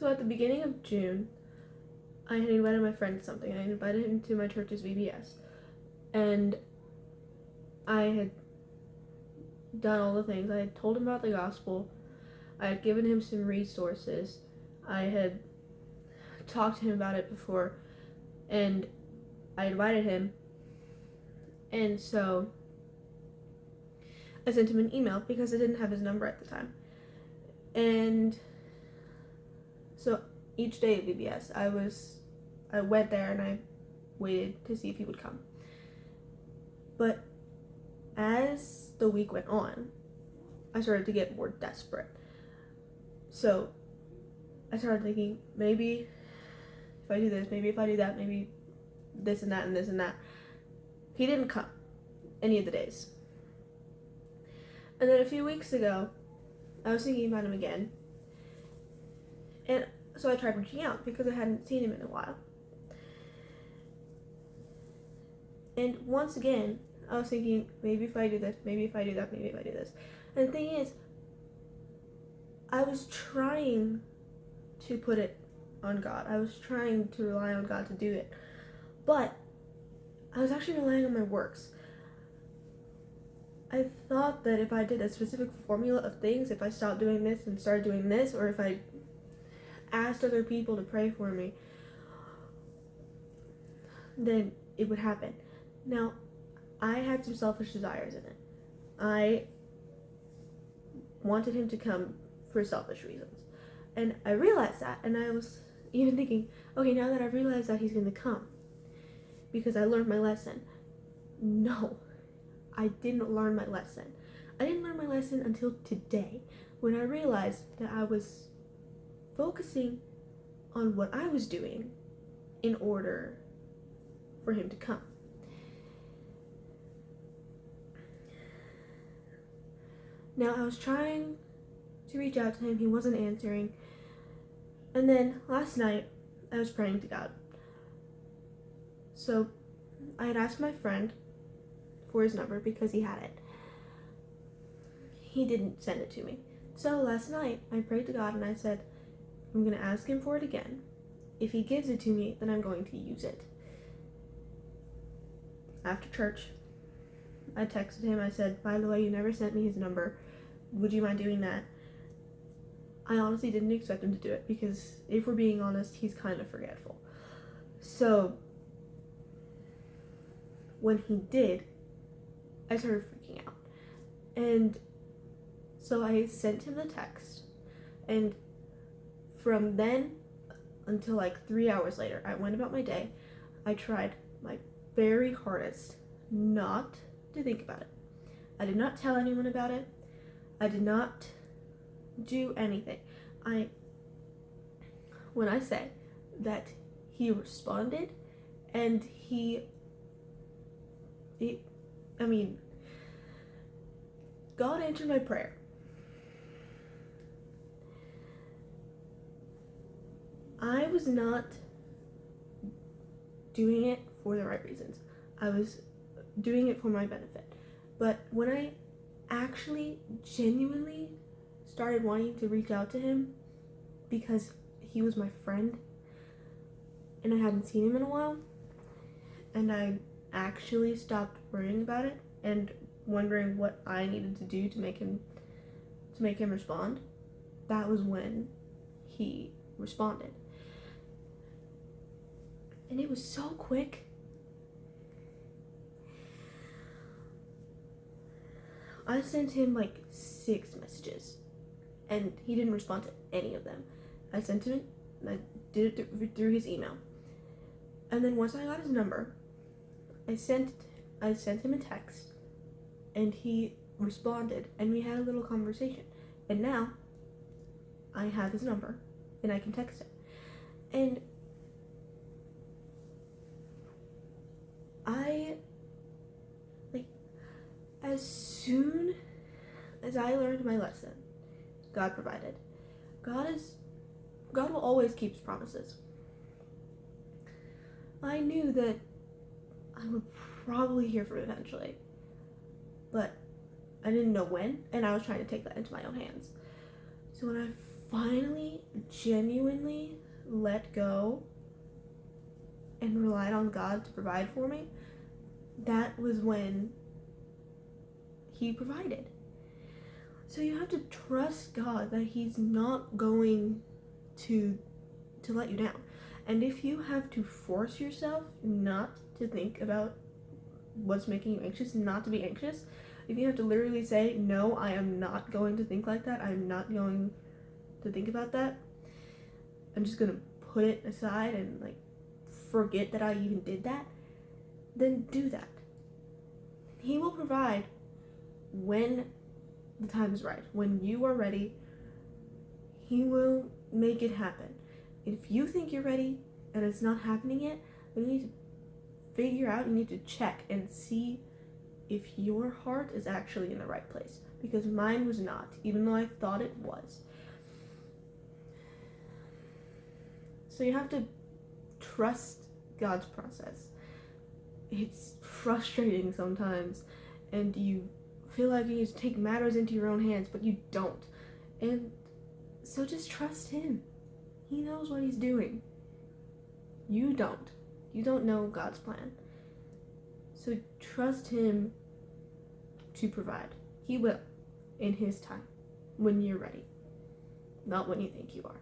So at the beginning of June, I had invited my friend to something. I invited him to my church's VBS. And I had done all the things. I had told him about the gospel. I had given him some resources. I had talked to him about it before. And I invited him. And so I sent him an email because I didn't have his number at the time. And so each day at VBS, I went there and I waited to see if he would come. But as the week went on, I started to get more desperate. So I started thinking, maybe if I do this, maybe if I do that, maybe this and that and this and that. He didn't come any of the days. And then a few weeks ago, I was thinking about him again. And so I tried reaching out because I hadn't seen him in a while. And once again, I was thinking, maybe if I do this, maybe if I do that, maybe if I do this. And the thing is, I was trying to put it on God. I was trying to rely on God to do it. But I was actually relying on my works. I thought that if I did a specific formula of things, if I stopped doing this and started doing this, or if I asked other people to pray for me, then it would happen. Now, I had some selfish desires in it. I wanted him to come for selfish reasons. And I realized that, and I was even thinking, okay, now that I've realized that he's going to come, because I learned my lesson. No, I didn't learn my lesson. I didn't learn my lesson until today, when I realized that I was focusing on what I was doing in order for him to come. Now, I was trying to reach out to him. He wasn't answering. And then last night, I was praying to God. So I had asked my friend for his number because he had it. He didn't send it to me. So last night, I prayed to God and I said, I'm going to ask him for it again. If he gives it to me, then I'm going to use it. After church, I texted him. I said, by the way, you never sent me his number. Would you mind doing that? I honestly didn't expect him to do it because, if we're being honest, he's kind of forgetful. So when he did, I started freaking out. And so I sent him the text. And from then until like 3 hours later, I went about my day. I tried my very hardest not to think about it. I did not tell anyone about it. I did not do anything. When I say that he responded and God answered my prayer. I was not doing it for the right reasons. I was doing it for my benefit. But when I actually genuinely started wanting to reach out to him because he was my friend and I hadn't seen him in a while, and I actually stopped worrying about it and wondering what I needed to do to make him respond, that was when he responded. And it was so quick. I sent him like 6 messages and he didn't respond to any of them. I sent him, I did it through his email. And then once I got his number, I sent him a text and he responded and we had a little conversation. And now I have his number and I can text him. And as soon as I learned my lesson, God provided. God will always keep his promises. I knew that I would probably hear from him eventually, but I didn't know when, and I was trying to take that into my own hands. So when I finally genuinely let go and relied on God to provide for me, that was when he provided. So you have to trust God that he's not going to let you down. And if you have to force yourself not to think about what's making you anxious, not to be anxious, if you have to literally say, no, I am not going to think like that, I'm not going to think about that, I'm just gonna put it aside and like forget that I even did that, then do that. He will provide when the time is right. When you are ready, he will make it happen. If you think you're ready and it's not happening yet, then you need to figure out, you need to check and see if your heart is actually in the right place. Because mine was not, even though I thought it was. So you have to trust God's process. It's frustrating sometimes, and you feel like you need to take matters into your own hands, but you don't. And so just trust him. He knows what he's doing. You don't. You don't know God's plan. So trust him to provide. He will, in his time, when you're ready, not when you think you are.